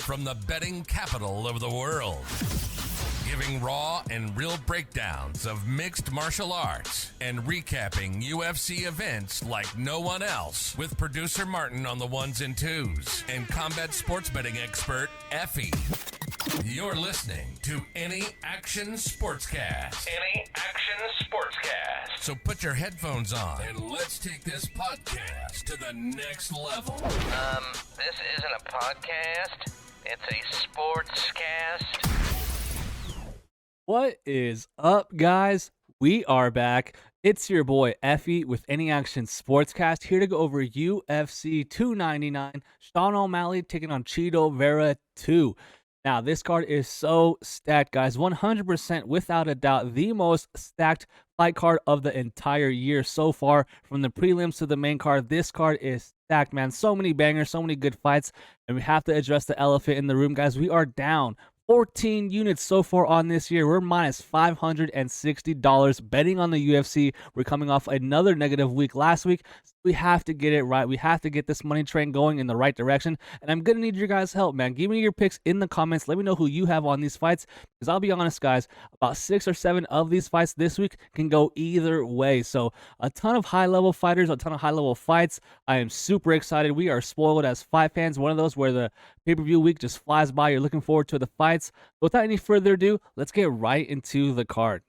from the betting capital of the world, giving raw and real breakdowns of mixed martial arts and recapping UFC events like no one else, with producer Martin on the ones and twos and combat sports betting expert Effie. You're listening to Any Action Sportscast. Any Action Sportscast. So put your headphones on and let's take this podcast to the next level. This isn't a podcast. It's a sportscast. What is up, guys? We are back. It's your boy Effie with Any Action Sportscast, here to go over UFC 299. Sean O'Malley taking on Chito Vera 2. Now, this card is so stacked, guys. 100% without a doubt the most stacked fight card of the entire year so far. From the prelims to the main card, this card is stacked, man. So many bangers, so many good fights, and we have to address the elephant in the room, guys. We are down 14 units so far on this year. We're minus $560 betting on the UFC. We're coming off another negative week last week. So we have to get it right. We have to get this money train going in the right direction. And I'm going to need your guys' help, man. Give me your picks in the comments. Let me know who you have on these fights. Because I'll be honest, guys, about 6 or 7 of these fights this week can go either way. So a ton of high-level fighters, a ton of high-level fights. I am super excited. We are spoiled as fight fans. One of those where the pay-per-view week just flies by. You're looking forward to the fights. Without any further ado, let's get right into the card.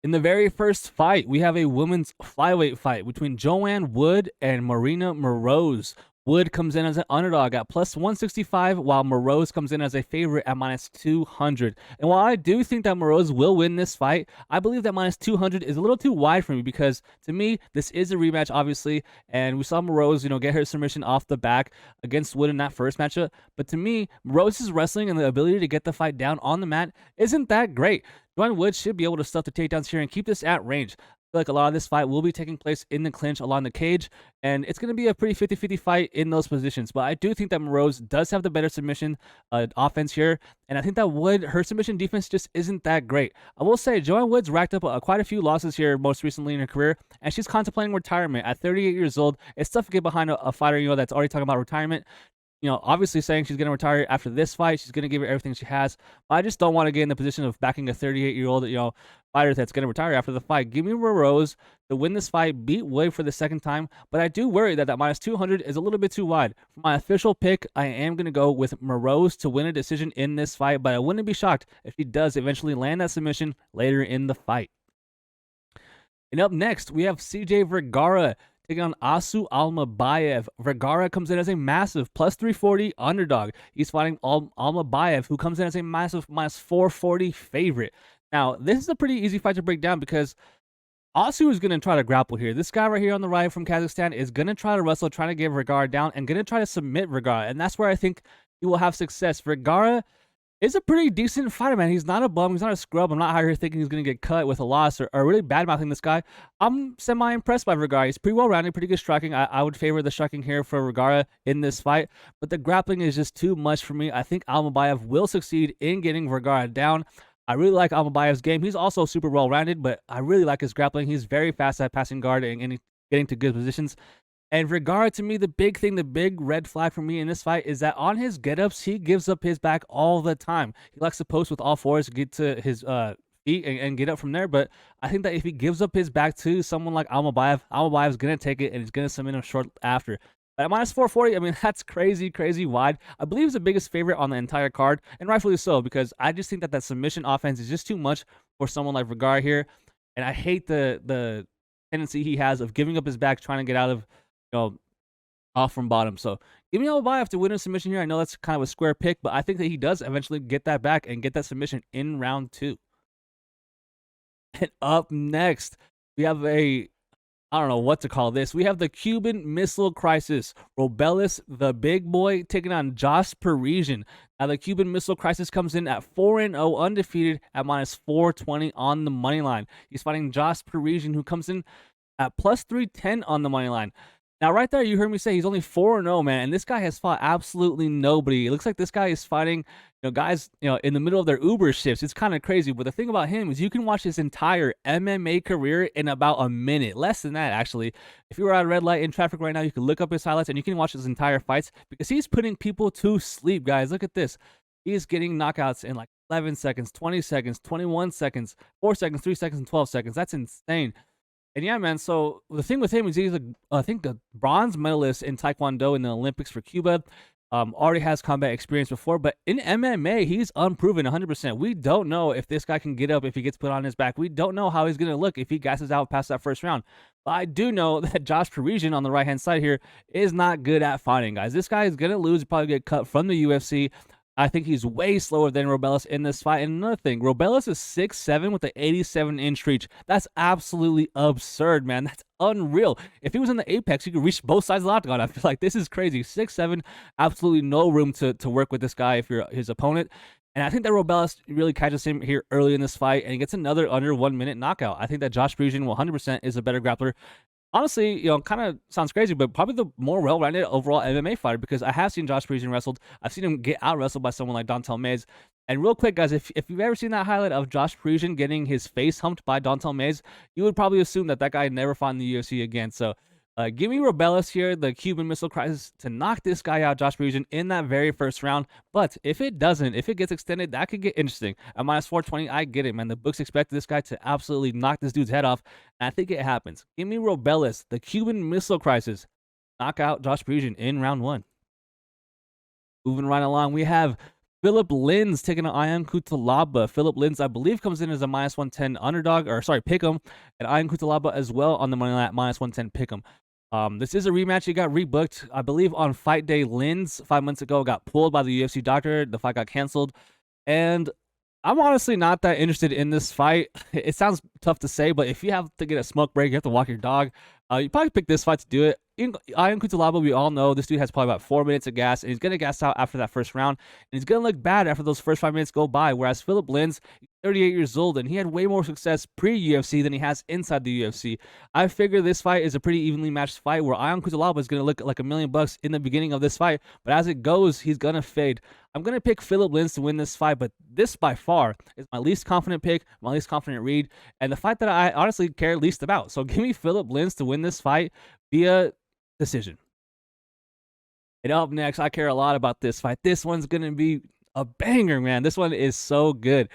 In the very first fight, we have a women's flyweight fight between Joanne Wood and Marina Munoz. Wood comes in as an underdog at plus 165, while Munoz comes in as a favorite at minus 200. And while I do think that Munoz will win this fight, I believe that minus 200 is a little too wide for me, because to me, this is a rematch, obviously, and we saw Munoz, get her submission off the back against Wood in that first matchup. But to me, Munoz's wrestling and the ability to get the fight down on the mat isn't that great. Joanne Wood should be able to stuff the takedowns here and keep this at range. I feel like a lot of this fight will be taking place in the clinch along the cage, and it's going to be a pretty 50-50 fight in those positions. But I do think that Munoz does have the better submission offense here, and I think that Wood, her submission defense just isn't that great. I will say Joanne Wood's racked up quite a few losses here most recently in her career, and she's contemplating retirement at 38 years old. It's tough to get behind a fighter, that's already talking about retirement. Obviously saying she's going to retire after this fight. She's going to give it everything she has. But I just don't want to get in the position of backing a 38-year-old, fighter that's going to retire after the fight. Give me Munoz to win this fight, beat Wood for the second time. But I do worry that minus 200 is a little bit too wide. For my official pick, I am going to go with Munoz to win a decision in this fight. But I wouldn't be shocked if she does eventually land that submission later in the fight. And up next, we have CJ Vergara taking on Almabaev. Varara comes in as a massive plus 340 underdog. He's fighting Almabaev, who comes in as a massive minus 440 favorite. Now, this is a pretty easy fight to break down, because Asu is going to try to grapple here. This guy right here on the right from Kazakhstan is going to try to wrestle, trying to get Vergara down, and going to try to submit Vergara. And that's where I think he will have success. Vergara is a pretty decent fighter, man. He's not a bum. He's not a scrub. I'm not out here thinking he's going to get cut with a loss or really bad-mouthing this guy. I'm semi-impressed by Vergara. He's pretty well-rounded, pretty good striking. I would favor the striking here for Vergara in this fight, but the grappling is just too much for me. I think Almabaev will succeed in getting Vergara down. I really like Almabaev's game. He's also super well-rounded, but I really like his grappling. He's very fast at passing guard and getting to good positions. And Vergara, to me, the big thing, the big red flag for me in this fight is that on his get-ups, he gives up his back all the time. He likes to post with all fours, get to his feet, and get up from there. But I think that if he gives up his back to someone like Almabaev's going to take it, and he's going to submit him short after. But at minus 440, I mean, that's crazy, crazy wide. I believe he's the biggest favorite on the entire card, and rightfully so, because I just think that submission offense is just too much for someone like Vergara here. And I hate the tendency he has of giving up his back, trying to get out of off from bottom. So give me Almabaev to win a submission here. I know that's kind of a square pick, but I think that he does eventually get that back and get that submission in round 2. And up next, we have I don't know what to call this. We have the Cuban Missile Crisis. Robelis, the big boy, taking on Josh Parisian. Now, the Cuban Missile Crisis comes in at 4-0, undefeated at minus 420 on the money line. He's fighting Josh Parisian, who comes in at plus 310 on the money line. Now, right there, you heard me say he's only 4-0, man, and this guy has fought absolutely nobody. It looks like this guy is fighting, guys, in the middle of their Uber shifts. It's kind of crazy, but the thing about him is you can watch his entire MMA career in about a minute, less than that, actually. If you were at a red light in traffic right now, you can look up his highlights, and you can watch his entire fights because he's putting people to sleep, guys. Look at this. He's getting knockouts in like 11 seconds, 20 seconds, 21 seconds, 4 seconds, 3 seconds, and 12 seconds. That's insane. And yeah, man, so the thing with him is he's, I think, the bronze medalist in Taekwondo in the Olympics for Cuba. Already has combat experience before, but in MMA, he's unproven 100%. We don't know if this guy can get up if he gets put on his back. We don't know how he's going to look if he gasses out past that first round. But I do know that Josh Parisian on the right-hand side here is not good at fighting, guys. This guy is going to lose, probably get cut from the UFC. I think he's way slower than Robelis in this fight. And another thing, Robelis is 6'7" with an 87-inch reach. That's absolutely absurd, man. That's unreal. If he was in the apex, he could reach both sides of the octagon. I feel like this is crazy. 6'7", absolutely no room to work with this guy if you're his opponent. And I think that Robelis really catches him here early in this fight, and he gets another under 1 minute knockout. I think that Josh Parisian 100% is a better grappler. Honestly, kind of sounds crazy, but probably the more well-rounded overall MMA fighter because I have seen Josh Parisian wrestled. I've seen him get out-wrestled by someone like Dontel Mays. And real quick, guys, if you've ever seen that highlight of Josh Parisian getting his face humped by Dontel Mays, you would probably assume that guy never fought in the UFC again. So give me Robelis here, the Cuban Missile Crisis, to knock this guy out, Josh Parisian, in that very first round. But if it doesn't, if it gets extended, that could get interesting. At minus 420, I get it, man. The books expected this guy to absolutely knock this dude's head off, and I think it happens. Give me Robelis, the Cuban Missile Crisis, knock out Josh Parisian in round 1. Moving right along, we have Philip Linds taking on Ion Cutelaba. Philip Linds, I believe, comes in as a minus 110 underdog, or sorry, pick'em, and Ion Cutelaba as well on the money line at minus 110 pick'em. This is a rematch. He got rebooked, I believe, on fight day. Linds 5 months ago got pulled by the UFC doctor. The fight got canceled, and I'm honestly not that interested in this fight. It sounds tough to say, but if you have to get a smoke break, you have to walk your dog. You probably pick this fight to do it. Ion Cutelaba, we all know this dude has probably about 4 minutes of gas, and he's going to gas out after that first round, and he's going to look bad after those first 5 minutes go by, whereas Philip Linds, 38 years old, and he had way more success pre-UFC than he has inside the UFC. I figure this fight is a pretty evenly matched fight where Ion Cutelaba is going to look like $1 million in the beginning of this fight, but as it goes, he's going to fade. I'm going to pick Philip Linds to win this fight, but this by far is my least confident pick, my least confident read, and the fight that I honestly care least about. So give me Philip Linds to win this fight via decision. And up next, I care a lot about this fight. This one's going to be a banger, man. This one is so good.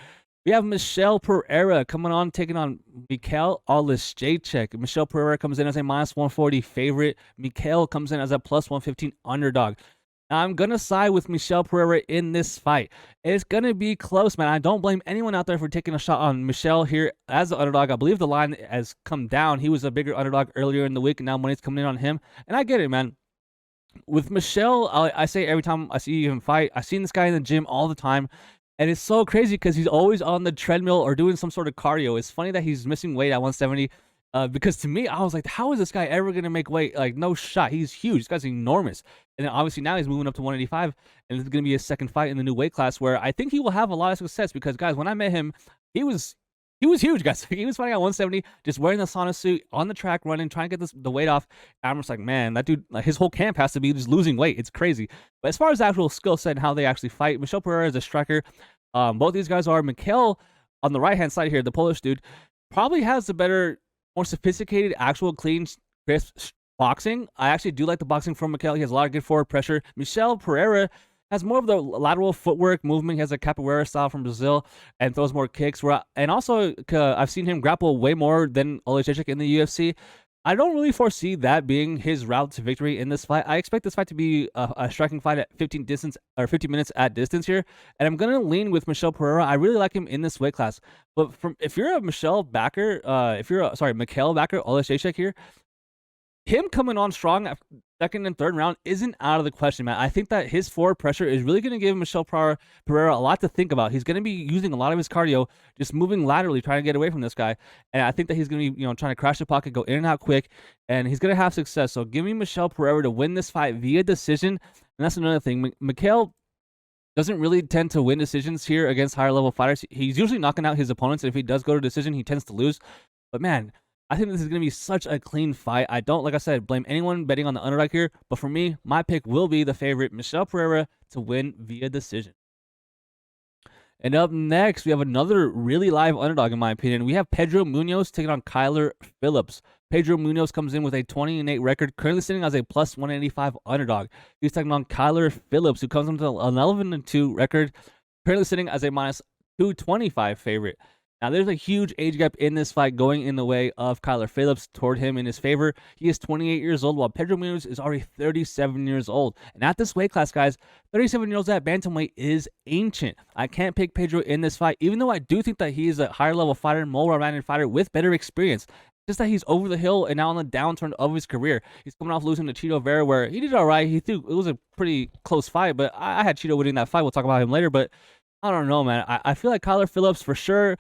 We have Mikel Pereira coming on, taking on Mikel Oleksiejczuk. Mikel Pereira comes in as a minus 140 favorite. Mikel comes in as a plus 115 underdog. Now, I'm going to side with Mikel Pereira in this fight. It's going to be close, man. I don't blame anyone out there for taking a shot on Mikel here as the underdog. I believe the line has come down. He was a bigger underdog earlier in the week, and now money's coming in on him. And I get it, man. With Mikel, I say every time I see him fight, I've seen this guy in the gym all the time. And it's so crazy because he's always on the treadmill or doing some sort of cardio. It's funny that he's missing weight at 170. Because to me, I was like, how is this guy ever going to make weight? Like, no shot. He's huge. This guy's enormous. And then obviously now he's moving up to 185. And it's going to be his second fight in the new weight class where I think he will have a lot of success because, guys, when I met him, he was huge, guys. He was fighting at 170, just wearing the sauna suit on the track, running, trying to get the weight off. And I'm just like, man, that dude, like, his whole camp has to be just losing weight. It's crazy. But as far as the actual skill set and how they actually fight, Mikel Pereira is a striker. Both these guys are. Mikel, on the right-hand side here, the Polish dude, probably has the better, more sophisticated, actual clean, crisp boxing. I actually do like the boxing from Mikel. He has a lot of good forward pressure. Mikel Pereira has more of the lateral footwork movement. He has a capoeira style from Brazil and throws more kicks. And also, I've seen him grapple way more than Oleksiejczuk in the UFC. I don't really foresee that being his route to victory in this fight. I expect this fight to be a striking fight at 15 minutes at distance here. And I'm going to lean with Mikel Pereira. I really like him in this weight class. But if you're a Mikel backer, Oleksiejczuk here, him coming on strong at second and third round isn't out of the question, man. I think that his forward pressure is really going to give Mikel Pereira a lot to think about. He's going to be using a lot of his cardio, just moving laterally, trying to get away from this guy. And I think that he's going to be, trying to crash the pocket, go in and out quick, and he's going to have success. So give me Mikel Pereira to win this fight via decision. And that's another thing. Mikel doesn't really tend to win decisions here against higher level fighters. He's usually knocking out his opponents. And if he does go to decision, he tends to lose. But man, I think this is going to be such a clean fight. I don't, like I said, blame anyone betting on the underdog here. But for me, my pick will be the favorite, Mikel Pereira, to win via decision. And up next, we have another really live underdog, in my opinion. We have Pedro Munoz taking on Phillips. Pedro Munoz comes in with a 20-8 record, currently sitting as a plus 185 underdog. He's taking on Phillips, who comes in with an 11-2 record, currently sitting as a minus 225 favorite. Now, there's a huge age gap in this fight going in the way of Phillips toward him in his favor. He is 28 years old, while Pedro Munoz is already 37 years old. And at this weight class, guys, 37-year-olds at bantamweight is ancient. I can't pick Pedro in this fight, even though I do think that he is a higher-level fighter, more well-rounded fighter with better experience. Just that he's over the hill and now on the downturn of his career. He's coming off losing to Chito Vera, where he did all right. He threw, it was a pretty close fight, but I had Chito winning that fight. We'll talk about him later, but I don't know, man. I feel like Phillips for sure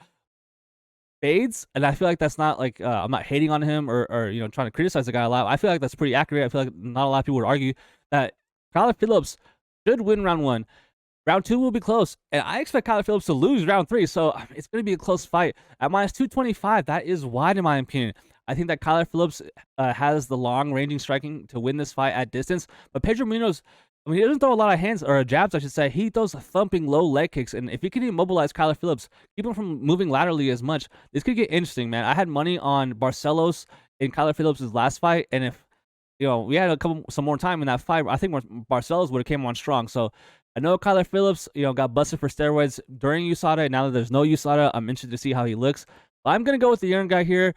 fades, and I feel like that's not like I'm not hating on him or trying to criticize the guy a lot. I feel like that's pretty accurate. I feel like not a lot of people would argue that Phillips should win round 1. Round 2 will be close, and I expect Phillips to lose round 3, so it's going to be a close fight. At minus 225, that is wide in my opinion. I think that Phillips has the long-ranging striking to win this fight at distance, but Pedro Munoz, I mean, he doesn't throw a lot of hands, or jabs, I should say. He throws thumping low leg kicks, and if he can immobilize Phillips, keep him from moving laterally as much, this could get interesting, man. I had money on Barcelos in Phillips' last fight, and if we had some more time in that fight, I think Barcelos would have came on strong. So I know Phillips, got busted for steroids during USADA, and now that there's no USADA, I'm interested to see how he looks. But I'm gonna go with the young guy here.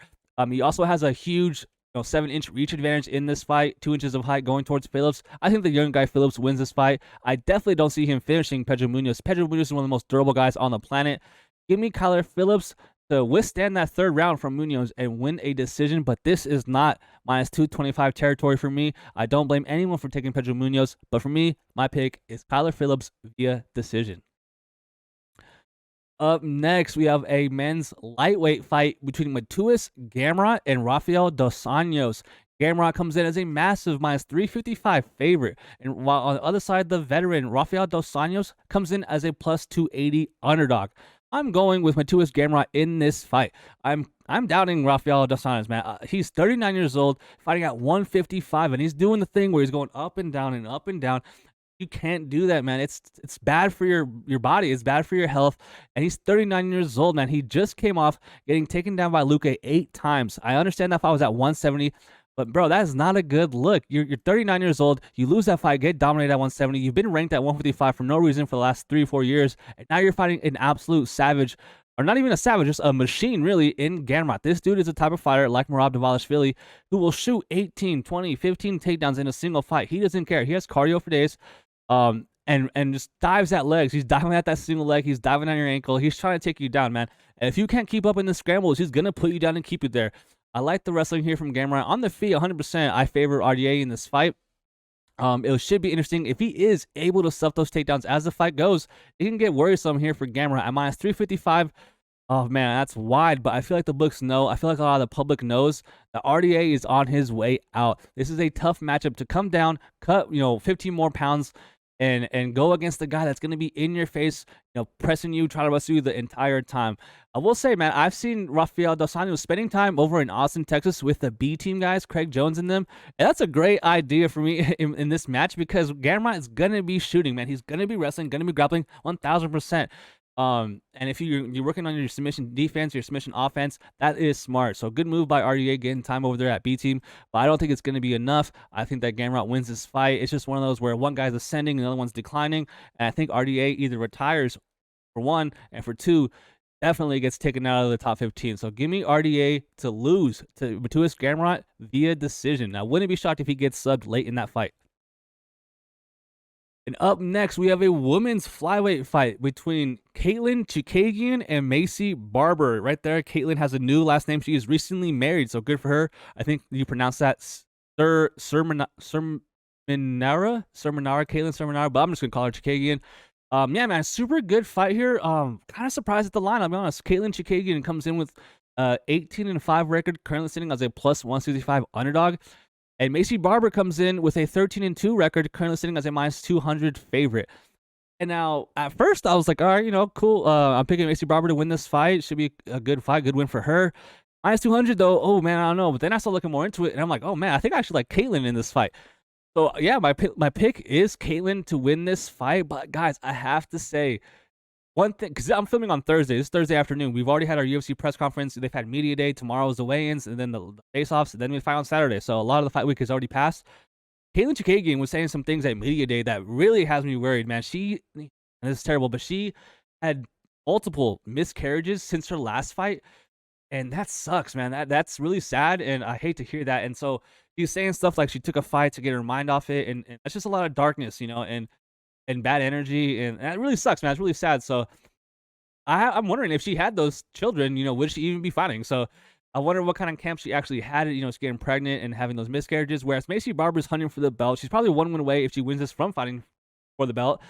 He also has a huge 7-inch reach advantage in this fight, 2 inches of height going towards Phillips. I think the young guy Phillips wins this fight. I definitely don't see him finishing Pedro Munoz. Pedro Munoz is one of the most durable guys on the planet. Give me Phillips to withstand that third round from Munoz and win a decision, but this is not minus 225 territory for me. I don't blame anyone for taking Pedro Munoz, but for me, my pick is Phillips via decision. Up next, we have a men's lightweight fight between Matias Gamr and Rafael dos Anjos. Gamr comes in as a massive minus 355 favorite, and while on the other side, the veteran Rafael dos Anjos comes in as a plus 280 underdog. I'm going with Matias Gamr in this fight. I'm doubting Rafael dos Anjos, man. He's 39 years old, fighting at 155, and he's doing the thing where he's going up and down and up and down. You can't do that, man. It's bad for your body. It's bad for your health. And he's 39 years old, man. He just came off getting taken down by Luque 8 times. I understand that fight was at 170, but bro, that is not a good look. You're 39 years old. You lose that fight, get dominated at 170. You've been ranked at 155 for no reason for the last 3-4 years, and now you're fighting an absolute savage. Or not even a savage, just a machine, really, in Gamr. This dude is a type of fighter like Merab Dvalishvili who will shoot 18, 20, 15 takedowns in a single fight. He doesn't care. He has cardio for days. And just dives at legs. He's diving at that single leg. He's diving on your ankle. He's trying to take you down, man. And if you can't keep up in the scrambles, he's going to put you down and keep you there. I like the wrestling here from Gamr. On the feet, 100%, I favor RDA in this fight. It should be interesting. If he is able to stuff those takedowns as the fight goes, it can get worrisome here for Gamr at minus 355. Oh, man, that's wide, but I feel like the books know. I feel like a lot of the public knows that RDA is on his way out. This is a tough matchup to come down, cut, 15 more pounds, and go against the guy that's going to be in your face, pressing you, trying to wrestle you the entire time. I will say, man, I've seen Rafael dos Anjos spending time over in Austin, Texas with the B team guys, Craig Jones and them. And that's a great idea for me in this match because Gamr is going to be shooting, man. He's going to be wrestling, going to be grappling 1,000%. And if you're working on your submission defense, your submission offense, that is smart. So good move by RDA getting time over there at B team, but I don't think it's going to be enough. I think that Gamr wins this fight. It's just one of those where one guy's ascending and the other one's declining, and I think RDA either retires for one, and for two, definitely gets taken out of the top 15. So give me RDA to lose to Matias Gamr via decision. Now, wouldn't be shocked if he gets subbed late in that fight. And up next, we have a women's flyweight fight between Caitlyn Chikagian and Macy Barber. Right there, Caitlyn has a new last name. She is recently married, so good for her. I think you pronounce that Sermonara, Caitlyn Sermonara, but I'm just going to call her Chikagian. Yeah, man, super good fight here. Kind of surprised at the line, I'll be honest. Caitlyn Chikagian comes in with 18-5 record, currently sitting as a plus 165 underdog. And Macy Barber comes in with a 13-2 record, currently sitting as a minus 200 favorite. And now, at first, I was like, all right, cool. I'm picking Macy Barber to win this fight. Should be a good fight, good win for her. Minus 200 though. Oh man, I don't know. But then I started looking more into it, and I'm like, oh man, I think I actually like Caitlyn in this fight. So yeah, my pick is Caitlyn to win this fight. But guys, I have to say one thing, because I'm filming on Thursday. This is Thursday afternoon. We've already had our UFC press conference. They've had media day. Tomorrow's the weigh-ins, and then the face-offs, and then we fight on Saturday. So a lot of the fight week has already passed. Caitlyn Chikagian was saying some things at media day that really has me worried, man. She, and this is terrible, but she had multiple miscarriages since her last fight, and that sucks, man. That's really sad, and I hate to hear that. And so she's saying stuff like she took a fight to get her mind off it, and that's just a lot of darkness, and bad energy, and that really sucks, man. It's really sad. So I'm wondering if she had those children, would she even be fighting? So I wonder what kind of camp she actually had. She's getting pregnant and having those miscarriages. Whereas Macy Barber's hunting for the belt. She's probably one win away if she wins this from fighting for the belt.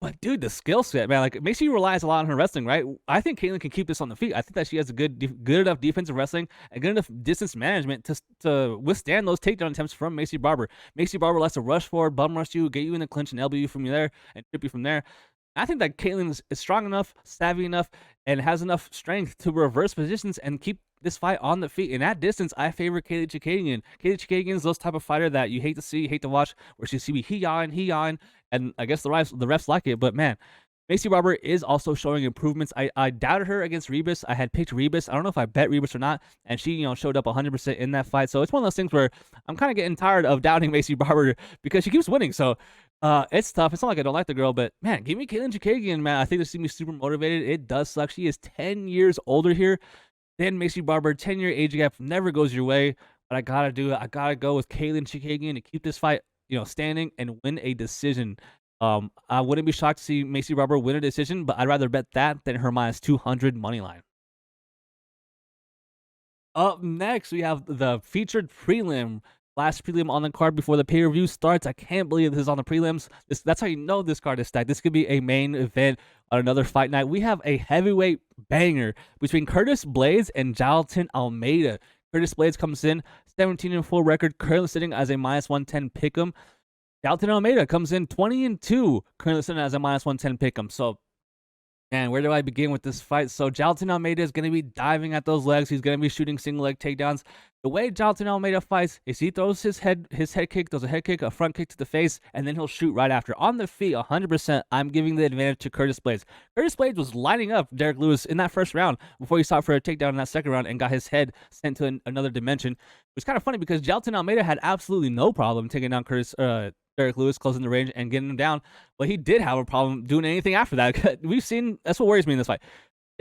But dude, the skill set, man, like Macy relies a lot on her wrestling, right? I think Caitlyn can keep this on the feet. I think that she has a good enough defensive wrestling and good enough distance management to withstand those takedown attempts from Macy Barber. Macy Barber likes to rush forward, bum rush you, get you in the clinch and elbow you from there and trip you from there. I think that Caitlyn is strong enough, savvy enough, and has enough strength to reverse positions and keep this fight on the feet. In that distance, I favor Caitlyn Chikagian. Caitlyn Chikagian is those type of fighter that you hate to see, hate to watch, where she see he on, and I guess the refs like it. But man, Macy Barber is also showing improvements. I doubted her against Rebus. I had picked Rebus. I don't know if I bet Rebus or not, and she showed up 100% in that fight. So it's one of those things where I'm kind of getting tired of doubting Macy Barber because she keeps winning. So it's tough. It's not like I don't like the girl, but man, give me Caitlyn Chikagian, man. I think this team is super motivated. It does suck. She is 10 years older here than Macy Barber. 10-year age gap never goes your way, but I gotta do it. I gotta go with Caitlyn Chikagian to keep this fight, standing and win a decision. I wouldn't be shocked to see Macy Barber win a decision, but I'd rather bet that than her minus 200 money line. Up next, we have the featured prelim. Last prelim on the card before the pay-per-view starts. I can't believe this is on the prelims. That's how you know this card is stacked. This could be a main event on another fight night. We have a heavyweight banger between Curtis Blaydes and Jailton Almeida. Curtis Blaydes comes in 17-4 record, currently sitting as a minus 110 pick'em. Jailton Almeida comes in 20-2, currently sitting as a minus 110 pick'em. So, man, where do I begin with this fight? So Jailton Almeida is going to be diving at those legs. He's going to be shooting single leg takedowns. The way Jailton Almeida fights is he throws his head kick, throws a head kick, a front kick to the face, and then he'll shoot right after. On the feet, 100%, I'm giving the advantage to Curtis Blaydes. Curtis Blaydes was lining up Derek Lewis in that first round before he sought for a takedown in that second round and got his head sent to another dimension. It was kind of funny because Jailton Almeida had absolutely no problem taking down Derek Lewis, closing the range and getting him down, but he did have a problem doing anything after that. We've seen, that's what worries me in this fight.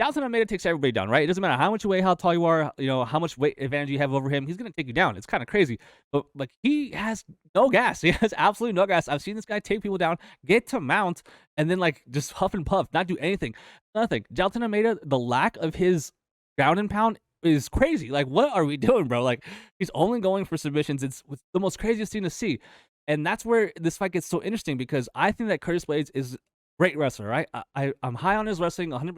Jailton Almeida takes everybody down, right? It doesn't matter how much you weigh, how tall you are, how much weight advantage you have over him. He's going to take you down. It's kind of crazy. But, he has no gas. He has absolutely no gas. I've seen this guy take people down, get to mount, and then, just huff and puff, not do anything. Nothing. Jailton Almeida, the lack of his ground and pound is crazy. What are we doing, bro? He's only going for submissions. It's the most craziest thing to see. And that's where this fight gets so interesting because I think that Curtis Blaydes is a great wrestler, right? I'm high on his wrestling 100%.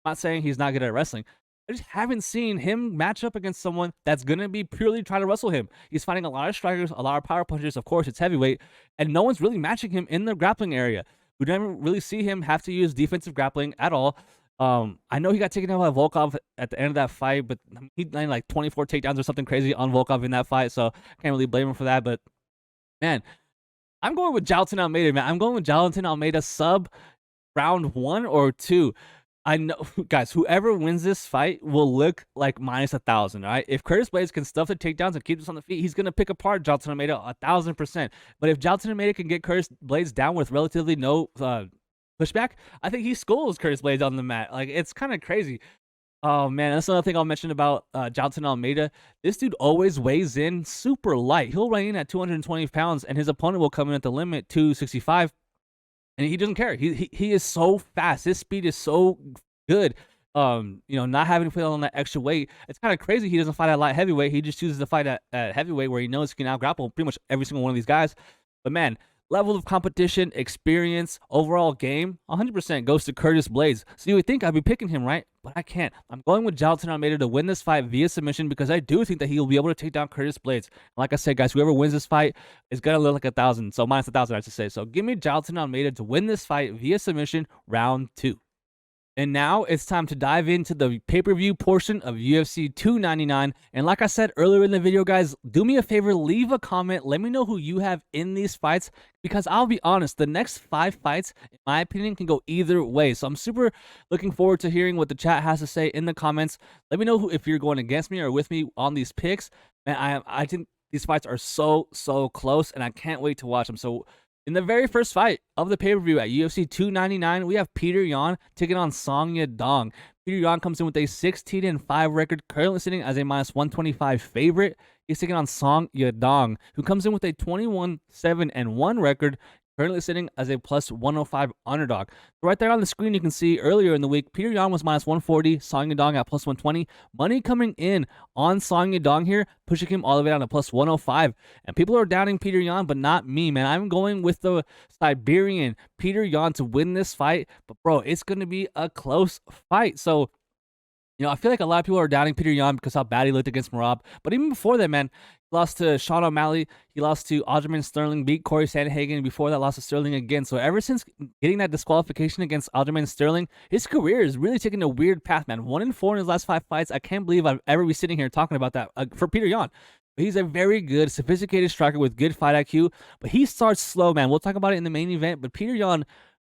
I'm not saying he's not good at wrestling. I just haven't seen him match up against someone that's going to be purely trying to wrestle him. He's fighting a lot of strikers, a lot of power punchers. Of course, it's heavyweight, and no one's really matching him in the grappling area. We never really see him have to use defensive grappling at all. I know he got taken down by Volkov at the end of that fight, but he landed 24 takedowns or something crazy on Volkov in that fight, so I can't really blame him for that. But, man, I'm going with Jailton Almeida, man. I'm going with Jailton Almeida sub round 1 or 2. I know, guys, whoever wins this fight will look like minus 1,000, right? If Curtis Blaydes can stuff the takedowns and keep this on the feet, he's going to pick apart Jailton Almeida 1,000%. But if Jailton Almeida can get Curtis Blaydes down with relatively no pushback, I think he schools Curtis Blaydes on the mat. It's kind of crazy. Oh, man, that's another thing I'll mention about Jailton Almeida. This dude always weighs in super light. He'll weigh in at 220 pounds, and his opponent will come in at the limit, 265. And he doesn't care. He is so fast. His speed is so good. Not having to put on that extra weight. It's kind of crazy he doesn't fight at light heavyweight. He just chooses to fight at heavyweight where he knows he can out-grapple pretty much every single one of these guys. But, man, level of competition, experience, overall game, 100% goes to Curtis Blaydes. So you would think I'd be picking him, right? But I can't. I'm going with Jailton Almeida to win this fight via submission because I do think that he will be able to take down Curtis Blaydes. Like I said, guys, whoever wins this fight is going to look like 1,000. So minus 1,000, I should say. So give me Jailton Almeida to win this fight via submission round 2. And now it's time to dive into the pay-per-view portion of UFC 299. And like I said earlier in the video, guys, do me a favor, leave a comment. Let me know who you have in these fights, because I'll be honest, the next 5 fights, in my opinion, can go either way. So I'm super looking forward to hearing what the chat has to say in the comments. Let me know if you're going against me or with me on these picks. Man, I think these fights are so close, and I can't wait to watch them. So in the very first fight of the pay-per-view at UFC 299, we have Petr Yan taking on Song Yadong. Petr Yan comes in with a 16-5 record, currently sitting as a -125 favorite. He's taking on Song Yadong, who comes in with a 21-7-1 record, currently sitting as a +105 underdog. So right there on the screen, you can see earlier in the week, Petr Yan was -140, Song Yadong at +120. Money coming in on Song Yadong here, pushing him all the way down to +105. And people are doubting Petr Yan, but not me, man. I'm going with the Siberian Petr Yan to win this fight. But bro, it's going to be a close fight. So, you know, I feel like a lot of people are doubting Petr Yan because how bad he looked against Merab. But even before that, man, he lost to Sean O'Malley. He lost to Aljamain Sterling, beat Corey Sandhagen. Before that, lost to Sterling again. So ever since getting that disqualification against Aljamain Sterling, his career is really taking a weird path, man. 1-4 in his last 5 fights. I can't believe I've ever be sitting here talking about that for Petr Yan. But he's a very good, sophisticated striker with good fight IQ. But he starts slow, man. We'll talk about it in the main event. But Petr Yan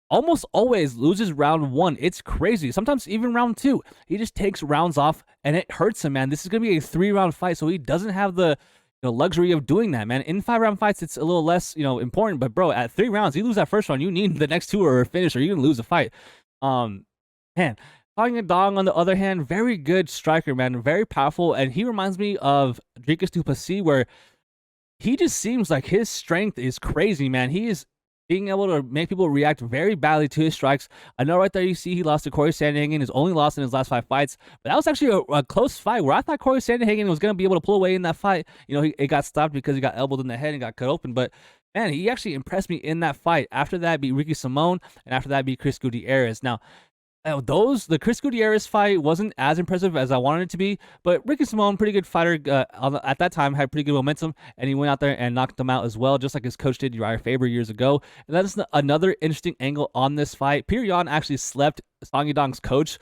almost always loses round 1. It's crazy. Sometimes even round 2. He just takes rounds off, and it hurts him, man. This is going to be a 3-round fight, so he doesn't have the luxury of doing that, man. In 5-round fights, it's a little less, important. But, bro, at 3 rounds, you lose that first round, you need the next 2 or a finish, or you're going to lose the fight. Man, Song Yadong, on the other hand, very good striker, man. Very powerful, and he reminds me of Dricus du Plessis, where he just seems like his strength is crazy, man. He is being able to make people react very badly to his strikes. I know right there you see he lost to Corey Sandhagen, his only loss in his last 5 fights. But that was actually a close fight where I thought Corey Sandhagen was going to be able to pull away in that fight. It got stopped because he got elbowed in the head and got cut open. But, man, he actually impressed me in that fight. After that, beat Ricky Simon, and after that, beat Chris Gutierrez. Now, the Chris Gutierrez fight wasn't as impressive as I wanted it to be, but Ricky Simon, pretty good fighter at that time, had pretty good momentum, and he went out there and knocked them out as well, just like his coach did, Uriah Faber, years ago. And that is another interesting angle on this fight. Petr Yan actually slept Song Yadong's coach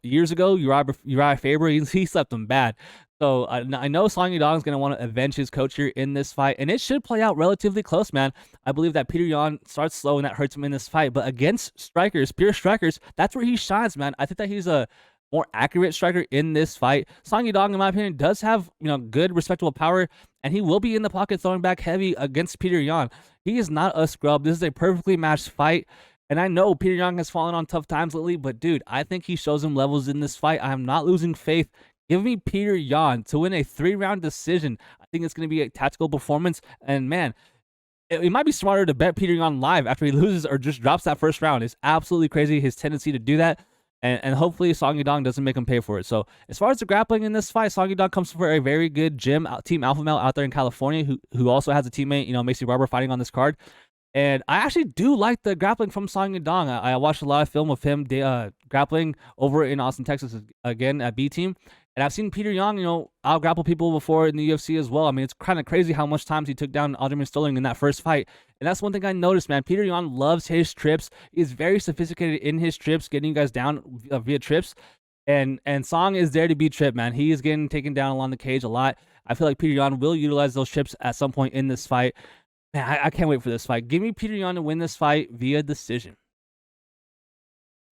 years ago, Uriah Faber. He slept him bad. So I know Song Yadong is going to want to avenge his coach here in this fight, and it should play out relatively close, man. I believe that Petr Yan starts slow, and that hurts him in this fight. But against strikers, pure strikers, that's where he shines, man. I think that he's a more accurate striker in this fight. Song Yadong, in my opinion, does have good, respectable power, and he will be in the pocket throwing back heavy against Petr Yan. He is not a scrub. This is a perfectly matched fight. And I know Petr Yan has fallen on tough times lately, but dude, I think he shows him levels in this fight. I am not losing faith. Give me Petr Yan to win a 3-round decision. I think it's going to be a tactical performance. And, man, it might be smarter to bet Petr Yan live after he loses or just drops that first round. It's absolutely crazy, his tendency to do that. And hopefully Song Yadong doesn't make him pay for it. So as far as the grappling in this fight, Song Yadong comes from a very good gym, Team Alpha Male out there in California, who also has a teammate, Macy Barber, fighting on this card. And I actually do like the grappling from Song Yadong. I watched a lot of film of him grappling over in Austin, Texas, again at B Team. And I've seen Petr Yan, out-grapple people before in the UFC as well. I mean, it's kind of crazy how much times he took down Aljamain Sterling in that first fight. And that's one thing I noticed, man. Petr Yan loves his trips. He's very sophisticated in his trips, getting you guys down via trips. And Song is there to be tripped, man. He is getting taken down along the cage a lot. I feel like Petr Yan will utilize those trips at some point in this fight. Man, I can't wait for this fight. Give me Petr Yan to win this fight via decision.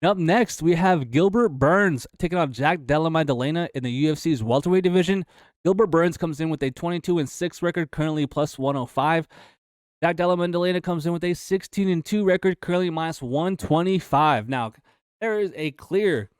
Up next, we have Gilbert Burns taking on Jack Della Maddalena in the UFC's welterweight division. Gilbert Burns comes in with a 22-6 record, currently +105. Jack Della Maddalena comes in with a 16-2 record, currently -125. Now, there is a clear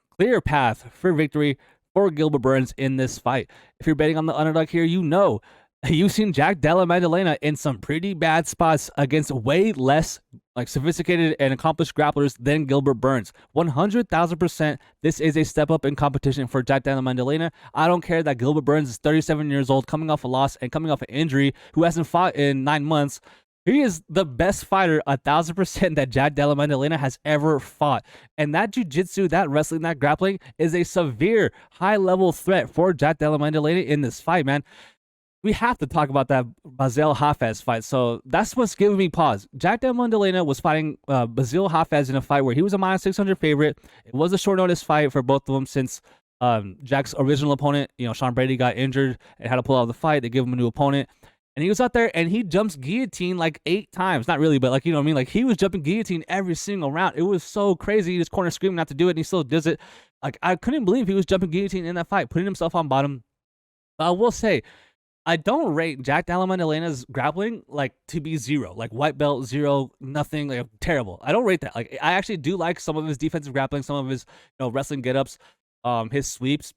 path for victory for Gilbert Burns in this fight. If you're betting on the underdog here, you've seen Jack Della Maddalena in some pretty bad spots against way less sophisticated and accomplished grapplers than Gilbert Burns. 100,000%, this is a step up in competition for Jack Della Maddalena. I don't care that Gilbert Burns is 37 years old, coming off a loss and coming off an injury, who hasn't fought in 9 months. He is the best fighter, 1,000%, that Jack Della Maddalena has ever fought. And that jiu-jitsu, that wrestling, that grappling is a severe, high-level threat for Jack Della Maddalena in this fight, man. we have to talk about that Basil Hafez fight. So that's what's giving me pause. Jack Del Mondelena was fighting Basil Hafez in a fight where he was a minus 600 favorite. It was a short notice fight for both of them since Jack's original opponent, Sean Brady, got injured and had to pull out of the fight. They give him a new opponent. And he was out there and he jumps guillotine like 8 times. Not really, but like, you know what I mean? Like, he was jumping guillotine every single round. It was so crazy. His corner screaming not to do it, and he still does it. Like, I couldn't believe he was jumping guillotine in that fight, putting himself on bottom. But I will say, I don't rate Jack Della Mandelena's grappling like to be 0, like white belt 0, nothing, like terrible. I don't rate that. Like, I actually do like some of his defensive grappling, some of his wrestling get-ups, his sweeps.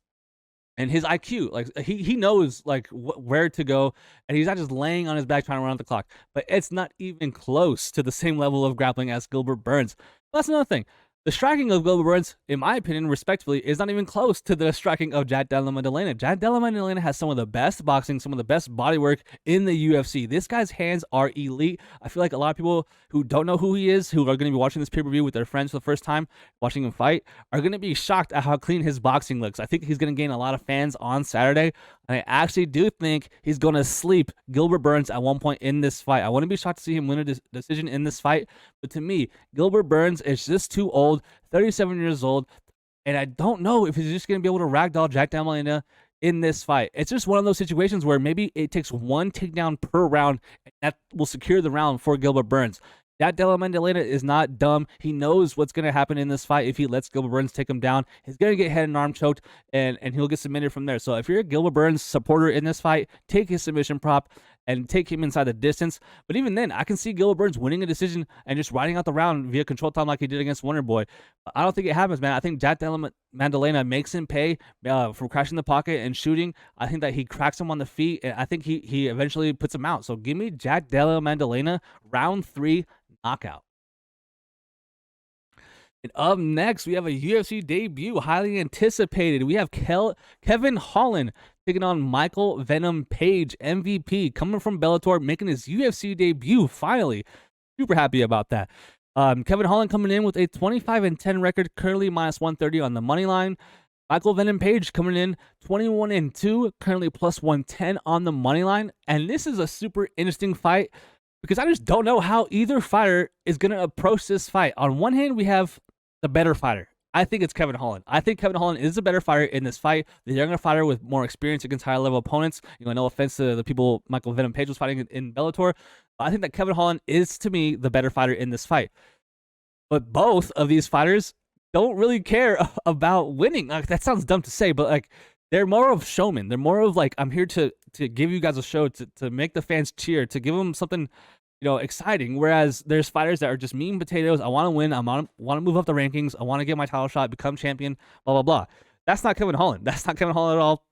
And his IQ, like he knows like where to go, and he's not just laying on his back trying to run out the clock. But it's not even close to the same level of grappling as Gilbert Burns. That's another thing. The striking of Gilbert Burns, in my opinion, respectfully, is not even close to the striking of Jack Della Maddalena. Jack Della Maddalena has some of the best boxing, some of the best body work in the UFC. This guy's hands are elite. I feel like a lot of people who don't know who he is, who are going to be watching this pay-per-view with their friends for the first time, watching him fight, are going to be shocked at how clean his boxing looks. I think he's going to gain a lot of fans on Saturday, and I actually do think he's going to sleep Gilbert Burns at one point in this fight. I wouldn't be shocked to see him win a decision in this fight, but to me, Gilbert Burns is just too old, 37 years old, and I don't know if he's just going to be able to ragdoll Jack Della Maddalena in this fight. It's just one of those situations where maybe it takes one takedown per round, and that will secure the round for Gilbert Burns. Jack Della Maddalena is not dumb. He knows what's going to happen in this fight if he lets Gilbert Burns take him down. He's going to get head and arm choked, and he'll get submitted from there. So if you're a Gilbert Burns supporter in this fight, take his submission prop and take him inside the distance. But even then, I can see Gilbert Burns winning a decision and just riding out the round via control time like he did against Wonder Boy. But I don't think it happens, man. I think Jack Della Maddalena makes him pay for crashing the pocket and shooting. I think that he cracks him on the feet, and I think he eventually puts him out. So give me Jack Della Maddalena, round 3, knockout. And up next, we have a UFC debut, highly anticipated. We have Kevin Holland taking on Michael Venom Page, MVP, coming from Bellator, making his UFC debut, finally. Super happy about that. Kevin Holland coming in with a 25-10 record, currently minus 130 on the money line. Michael Venom Page coming in 21-2, currently plus 110 on the money line. And this is a super interesting fight because I just don't know how either fighter is going to approach this fight. On one hand, we have the better fighter. I think it's Kevin Holland. I think Kevin Holland is a better fighter in this fight. The younger fighter with more experience against higher level opponents. No offense to the people Michael Venom Page was fighting in Bellator. But I think that Kevin Holland is, to me, the better fighter in this fight. But both of these fighters don't really care about winning. Like, that sounds dumb to say, but like, they're more of showmen. They're more of like, I'm here to give you guys a show, to make the fans cheer, to give them something exciting. Whereas there's fighters that are just meat and potatoes. I want to win. I want to move up the rankings. I want to get my title shot, become champion, blah, blah, blah. That's not Kevin Holland. That's not Kevin Holland at all.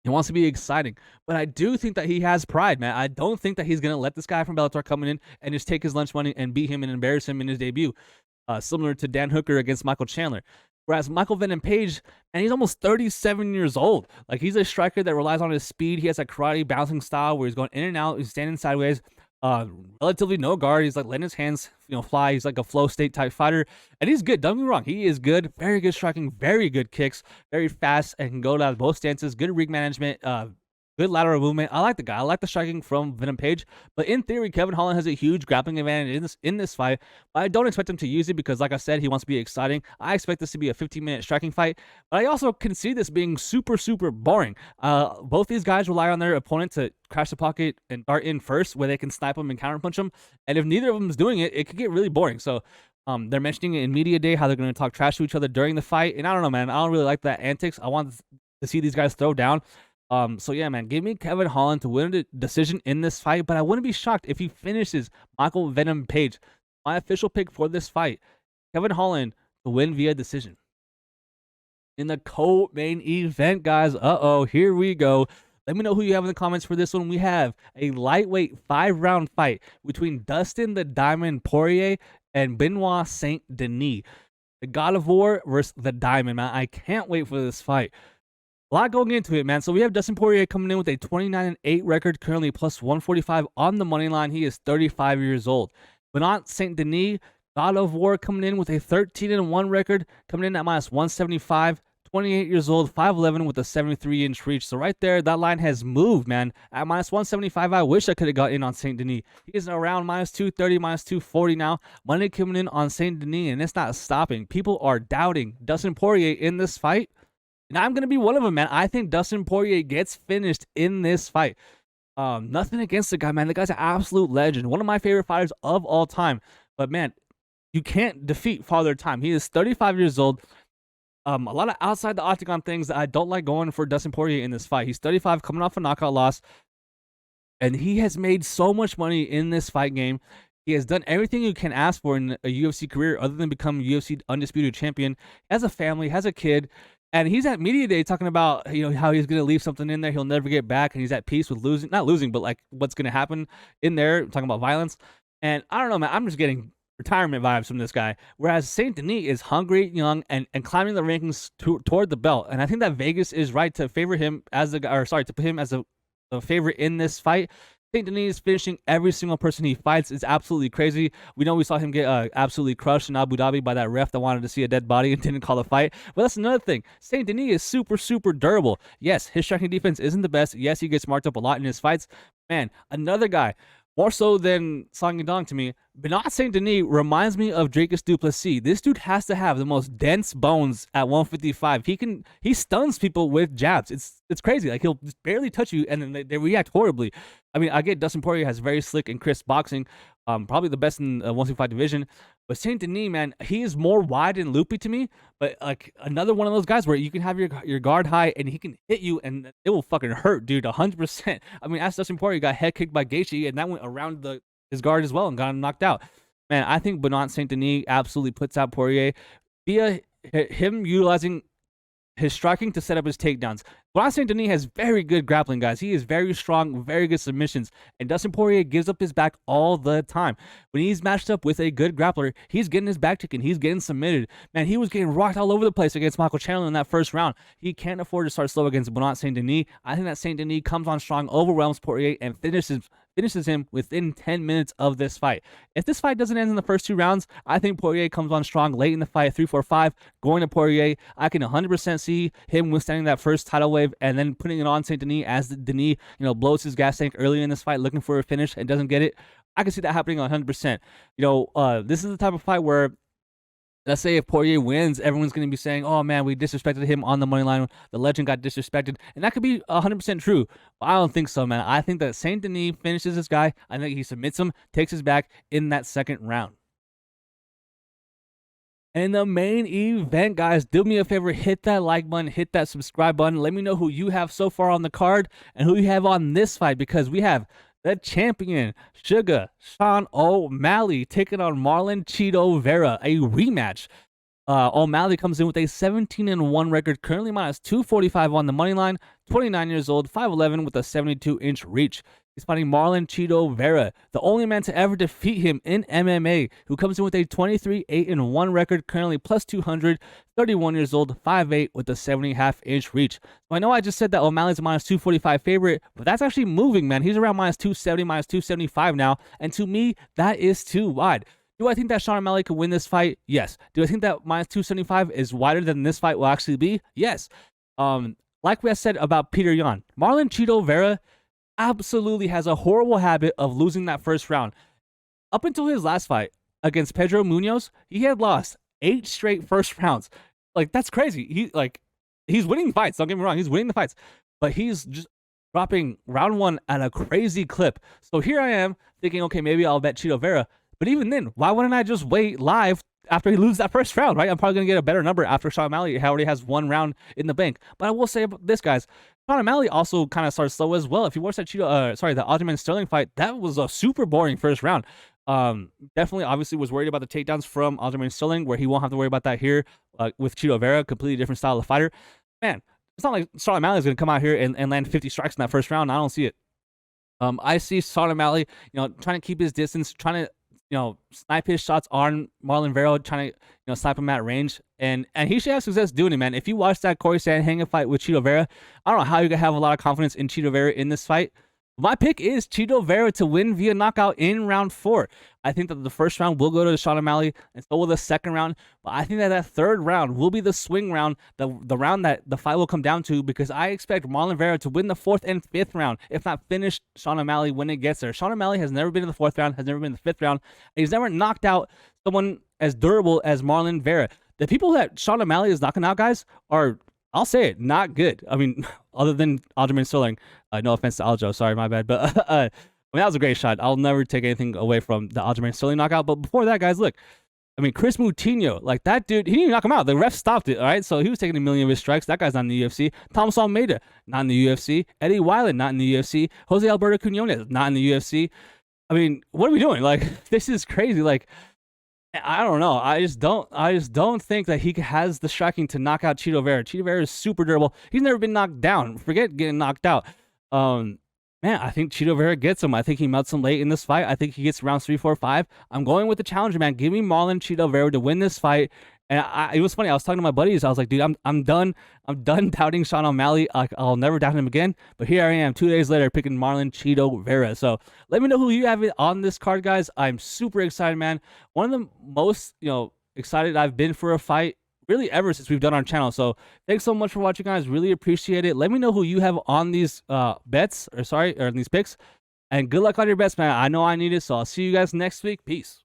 He wants to be exciting. But I do think that he has pride, man. I don't think that he's going to let this guy from Bellator come in and just take his lunch money and beat him and embarrass him in his debut. Similar to Dan Hooker against Michael Chandler. Whereas Michael Venom Page, and he's almost 37 years old. Like, he's a striker that relies on his speed. He has that karate bouncing style where he's going in and out. He's standing sideways. Relatively no guard. He's like letting his hands, fly. He's like a flow state type fighter, and he's good. Don't get me wrong. He is good. Very good striking. Very good kicks. Very fast and can go down both stances. Good rig management. Good lateral movement. I like the guy. I like the striking from Venom Page. But in theory, Kevin Holland has a huge grappling advantage in this fight. But I don't expect him to use it because, like I said, he wants to be exciting. I expect this to be a 15-minute striking fight. But I also can see this being super, super boring. Both these guys rely on their opponent to crash the pocket and dart in first, where they can snipe them and counterpunch them. And if neither of them is doing it, it could get really boring. So they're mentioning it in media day how they're going to talk trash to each other during the fight. And I don't know, man. I don't really like that antics. I want to see these guys throw down. So yeah, man, give me Kevin Holland to win a decision in this fight, but I wouldn't be shocked if he finishes Michael Venom Page. My official pick for this fight, Kevin Holland to win via decision. In the co-main event, guys, here we go. Let me know who you have in the comments for this one. We have a lightweight 5-round fight between Dustin the Diamond Poirier and Benoit Saint Denis. The God of War versus the Diamond, man. I can't wait for this fight. A lot going into it, man. So we have Dustin Poirier coming in with a 29-8 record, currently plus 145 on the money line. He is 35 years old. Benoit Saint Denis, God of War, coming in with a 13-1 record, coming in at minus 175, 28 years old, 5'11 with a 73-inch reach. So right there, that line has moved, man. At minus 175, I wish I could have got in on St. Denis. He is around minus 230, minus 240 now. Money coming in on St. Denis, and it's not stopping. People are doubting Dustin Poirier in this fight. And I'm going to be one of them, man. I think Dustin Poirier gets finished in this fight. Nothing against the guy, man. The guy's an absolute legend. One of my favorite fighters of all time. But, man, you can't defeat Father Time. He is 35 years old. A lot of outside the octagon things that I don't like going for Dustin Poirier in this fight. He's 35, coming off a knockout loss, and he has made so much money in this fight game. He has done everything you can ask for in a UFC career other than become UFC undisputed champion. Has a family, has a kid, and he's at media day talking about how he's going to leave something in there he'll never get back, and he's at peace with not losing, but like what's going to happen in there, talking about violence. And I don't know, man, I'm just getting retirement vibes from this guy, whereas St. Denis is hungry, young, and climbing the rankings toward the belt. And I think that Vegas is right to favor him as to put him as a favorite in this fight. St. Denis is finishing every single person he fights. Is absolutely crazy. We know we saw him get absolutely crushed in Abu Dhabi by that ref that wanted to see a dead body and didn't call the fight. But that's another thing. St. Denis is super, super durable. Yes, his striking defense isn't the best. Yes, he gets marked up a lot in his fights. Man, another guy, more so than Song Yadong to me, Benoit St. Denis reminds me of Dracus du Plessis. This dude has to have the most dense bones at 155. He stuns people with jabs. It's crazy. Like, he'll just barely touch you and then they react horribly. I mean, I get Dustin Poirier has very slick and crisp boxing, probably the best in the 165 division. But St. Denis, man, he is more wide and loopy to me. But like another one of those guys where you can have your guard high and he can hit you and it will fucking hurt, dude, 100%. I mean, as Dustin Poirier got head kicked by Gaethje and that went around his guard as well and got him knocked out. Man, I think Benoit St. Denis absolutely puts out Poirier via him utilizing his striking to set up his takedowns. Benoit St. Denis has very good grappling, guys. He is very strong, very good submissions. And Dustin Poirier gives up his back all the time. When he's matched up with a good grappler, he's getting his back taken. He's getting submitted. Man, he was getting rocked all over the place against Michael Chandler in that first round. He can't afford to start slow against Benoit St. Denis. I think that St. Denis comes on strong, overwhelms Poirier, and finishes him within 10 minutes of this fight. If this fight doesn't end in the first 2 rounds, I think Poirier comes on strong late in the fight, 3-4-5, going to Poirier. I can 100% see him withstanding that first tidal wave and then putting it on St. Denis as Denis, blows his gas tank early in this fight, looking for a finish and doesn't get it. I can see that happening 100%. This is the type of fight where, let's say if Poirier wins, everyone's going to be saying, oh, man, we disrespected him on the money line. The legend got disrespected. And that could be 100% true. But I don't think so, man. I think that St. Denis finishes this guy. I think he submits him, takes his back in that second round. And the main event, guys, do me a favor, hit that like button, hit that subscribe button. Let me know who you have so far on the card and who you have on this fight, because we have the champion, Sean O'Malley, taking on Marlon Chito Vera, a rematch. O'Malley comes in with a 17-1 record, currently minus 245 on the money line, 29 years old, 5'11 with a 72-inch reach. He's fighting Marlon Chito Vera, the only man to ever defeat him in MMA, who comes in with a 23-8-1 record, currently plus 200, 31 years old, 5'8 with a 70.5-inch reach. So I know I just said that O'Malley's a minus 245 favorite, but that's actually moving, man. He's around minus 270, minus 275 now, and to me, that is too wide. Do I think that Sean O'Malley could win this fight? Yes. Do I think that minus 275 is wider than this fight will actually be? Yes. Like we have said about Peter Yan, Marlon Chito Vera absolutely has a horrible habit of losing that first round. Up until his last fight against Pedro Munoz, he had lost 8 straight first rounds. Like, that's crazy. He's winning fights. Don't get me wrong. He's winning the fights, but he's just dropping round 1 at a crazy clip. So here I am thinking, okay, maybe I'll bet Chito Vera. But even then, why wouldn't I just wait live after he loses that first round, right? I'm probably going to get a better number after Sean O'Malley already has 1 round in the bank. But I will say about this, guys, Sean O'Malley also kind of started slow as well. If you watch that the Aljamain Sterling fight, that was a super boring first round. Definitely, obviously, was worried about the takedowns from Aljamain Sterling, where he won't have to worry about that here with Chito Vera, completely different style of fighter. Man, it's not like Sean O'Malley is going to come out here and land 50 strikes in that first round. I don't see it. I see Sean O'Malley, trying to keep his distance, trying to snipe his shots on Marlon Vera, trying to, snipe him at range. And he should have success doing it, man. If you watch that Corey Sandhagen fight with Chito Vera, I don't know how you can have a lot of confidence in Chito Vera in this fight. My pick is Chito Vera to win via knockout in round 4. I think that the first round will go to Sean O'Malley, and so will the second round. But I think that that third round will be the swing round, the round that the fight will come down to, because I expect Marlon Vera to win the 4th and 5th round, if not finish Sean O'Malley when it gets there. Sean O'Malley has never been in the 4th round, has never been in the 5th round, and he's never knocked out someone as durable as Marlon Vera. The people that Sean O'Malley is knocking out, guys, are, I'll say it, not good. I mean, other than Aljamain Sterling. No offense to Aljo, sorry, my bad. But I mean, that was a great shot. I'll never take anything away from the Aljamain Sterling knockout. But before that, guys, look. I mean, Chris Moutinho, like that dude, he didn't even knock him out. The ref stopped it, all right? So he was taking a million of his strikes. That guy's not in the UFC. Thomas Almeida, not in the UFC. Eddie Weiland, not in the UFC. Jose Alberto Quinones, not in the UFC. I mean, what are we doing? Like, this is crazy. Like, I don't know. I just don't think that he has the striking to knock out Chito Vera. Chito Vera is super durable. He's never been knocked down. Forget getting knocked out. Man, I think Chito Vera gets him. I think he melts him late in this fight. I think he gets rounds 3, 4, 5. I'm going with the challenger, man. Give me Marlon Chito Vera to win this fight. And it was funny. I was talking to my buddies. I was like, dude, I'm done. I'm done doubting Sean O'Malley. I'll never doubt him again. But here I am, 2 days later, picking Marlon Chito Vera. So let me know who you have on this card, guys. I'm super excited, man. One of the most, excited I've been for a fight really ever since we've done our channel. So thanks so much for watching, guys. Really appreciate it. Let me know who you have on these bets, or these picks. And good luck on your bets, man. I know I need it. So I'll see you guys next week. Peace.